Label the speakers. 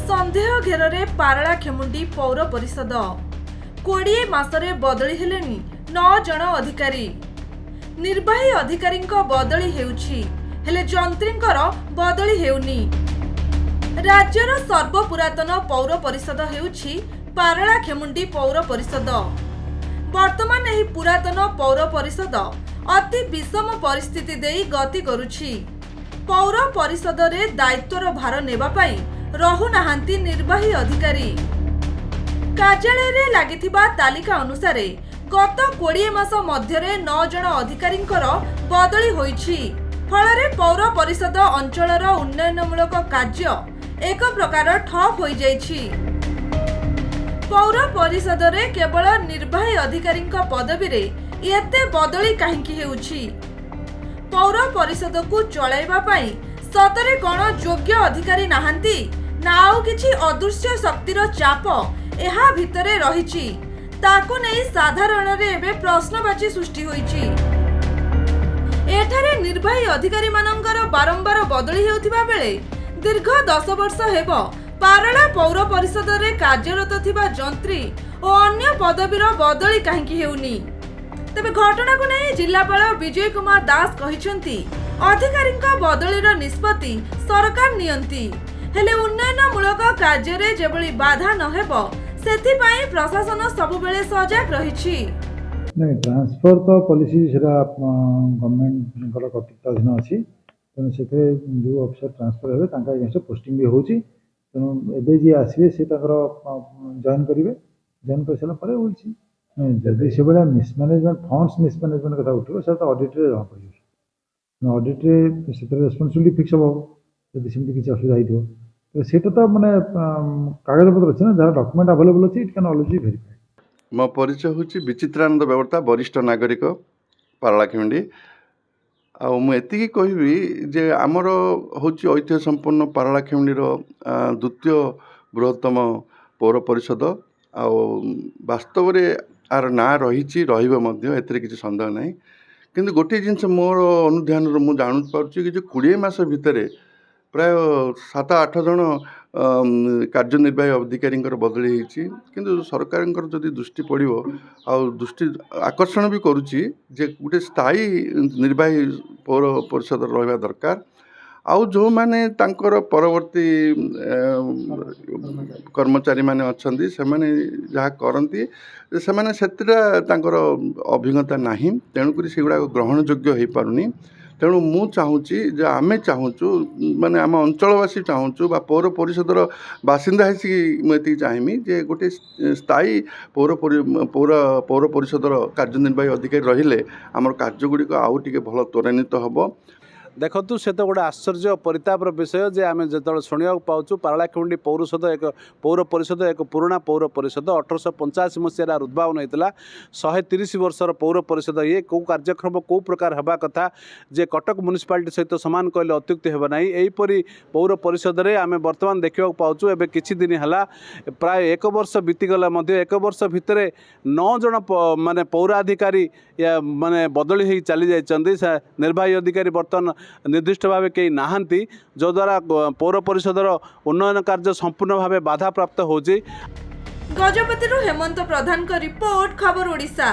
Speaker 1: सन्देह घेर पारलाखेमुंडी पौर परिषद 20 मासरे बदली हेलेनी 9 जन अधिकारी। निर्वाही अधिकारी बदली हेउछि हेले जंत्रींकर बदली हेउनी। राज्यर सर्वपुरातन पौर परिषद हेउछि पारलाखेमुंडी पौर परिषद। वर्तमान एही पुरातन पौर परिषद अति विषम परिस्थिति देई गति करुछि। पौर परिषद रे दायित्वर भार नेबा पई रहु नाहांती निर्वाही अधिकारी। कार्यालय रे लागिथिबा तालिका अनुसार गत 20 मास मध्यरे 9 जन अधिकारींकर बदली होईछि। फलरे पौर परिषद अंचलर उन्नयनमूलक कार्य एक प्रकार ठप होई जाईछि। पौर परिषद रे केवल निर्वाही अधिकारी पदवी रे एते बदली काहेकि हेउछि? पौर परिषद को चलाइबा पई सतरे कोन योग्य अधिकारी नाहांती ना आउ किछि अदृश्य शक्तिर चाप एहा भितरे रहिछि? ताको नै साधारण रे एबे प्रश्नवाची सृष्टि होईछि। एठारे निर्वाही अधिकारी मानकर बारंबार बदली हेउथिबा बेले दीर्घ 10 वर्ष हेबो पारला पौर परिषद रे कार्यरत थिबा जंत्री और अन्य पदवीर बदली काहेकि हेउनी? तबे घटना को नहीं जिलापाल विजय कुमार दास कहिसेंती अधिकारी बदलीर निष्पत्ति सरकार नियंती हेले उन्नयनमूलक कार्य रे जेबली बाधा न हेबो सेथिपाई प्रशासन सबु बेले सजग रहिछि।
Speaker 2: नहीं ट्रांसफर तो पॉलिसी सेरा गवर्नमेंट कर्तृत्वाधीन अच्छी तेणु से जो ऑफिसर ट्रांसफर हे अगेंस्ट पोस्टिंग भी होची तेणु एबे जी आसवे से जॉइन करेंगे जॉइन कर सारा बोलছি जदि से भाया मिसमैनेजमेंट फंड्स मिसमैनेजमेंट कथा उठो से ऑडिट जमा पड़ो ऑडिट से रेस्पॉन्सिबिलिटी फिक्स हम जब सेमती किसी असुविधा हो तो सेटा तो माने कागज पत्र अच्छे ना जहाँ डॉक्यूमेंट अवेलेबल अच्छी it can always be verified.
Speaker 3: मो परिचय हूँ विचित्रानंद बेवर्ता वरिष्ठ नागरिक पारलाखेमुंडी। आती कहबी जे आमर हूँ ऐतिह्य संपन्न पारलाखेमुंडीर द्वितीय बृहत्तम पौर परिषद वास्तव में आर ना रही रही किसी सन्देह ना कि गोटे जिनस मोर अनुध्यान मुझे जानुपार्ची कि 20 मास भितर प्राय 7-8 जन कार्यनिर्वाही अधिकारी बदली होती किंतु सरकार जदि दृष्टि पड़ो आ दृष्टि आकर्षण भी करुच्ची जे गोटे स्थायी निर्वाही पौर परिषद रहा दरकार आउ जो माने तांकर परवर्ती कर्मचारी माने अच्छी से माने जहाँ करती से माने सेतिरा तांकर अभिज्ञता नहीं तेणुक से गुड़ा ग्रहण योग्य हो पारुनी। तेणु मु चाहूँगी जे आमे चाहूँ माने आम अंचलवासी चाहूँ बा पौर परिषदर बासिंदा है चाहिए जे गोटे स्थायी पौर परिषदर कार्यनिर्वाही अधिकारी रहिले आमर कार्यगुड़िक आउ टिके भल त्वरान्वित हम।
Speaker 4: देखु से तो गोटे आश्चर्य परितापर विषय जे आम जो शुणा पाचु पारलाखेमुंडी पौर परिषद एक पुराणा पौर परिषद 1885 मसीह उद्भावन होता 130 वर्षर पौर परिषद ये कौ कार्यक्रम कौ प्रकार हवा कथा जे कटक म्युनिसिपालिटी सहित सामान कहले अत्युक्ति हेब ना। यहीपरि पौर परिषद रे आम बर्तमान देखा पाचु एवं किछि दिन है प्राय 1 वर्ष बीतीगला 1 वर्ष भितर 9 जन माने पौराधिकारी या माने बदली हो चली जाइए। निर्वाही अधिकारी बर्तमान निर्दिष्ट भाव कई नहांती जो द्वारा पौर परिषदर उन्नयन कार्य संपूर्ण भाव बाधा प्राप्त होची।
Speaker 1: गजपति हेमंत प्रधान का रिपोर्ट खबर ओडिशा।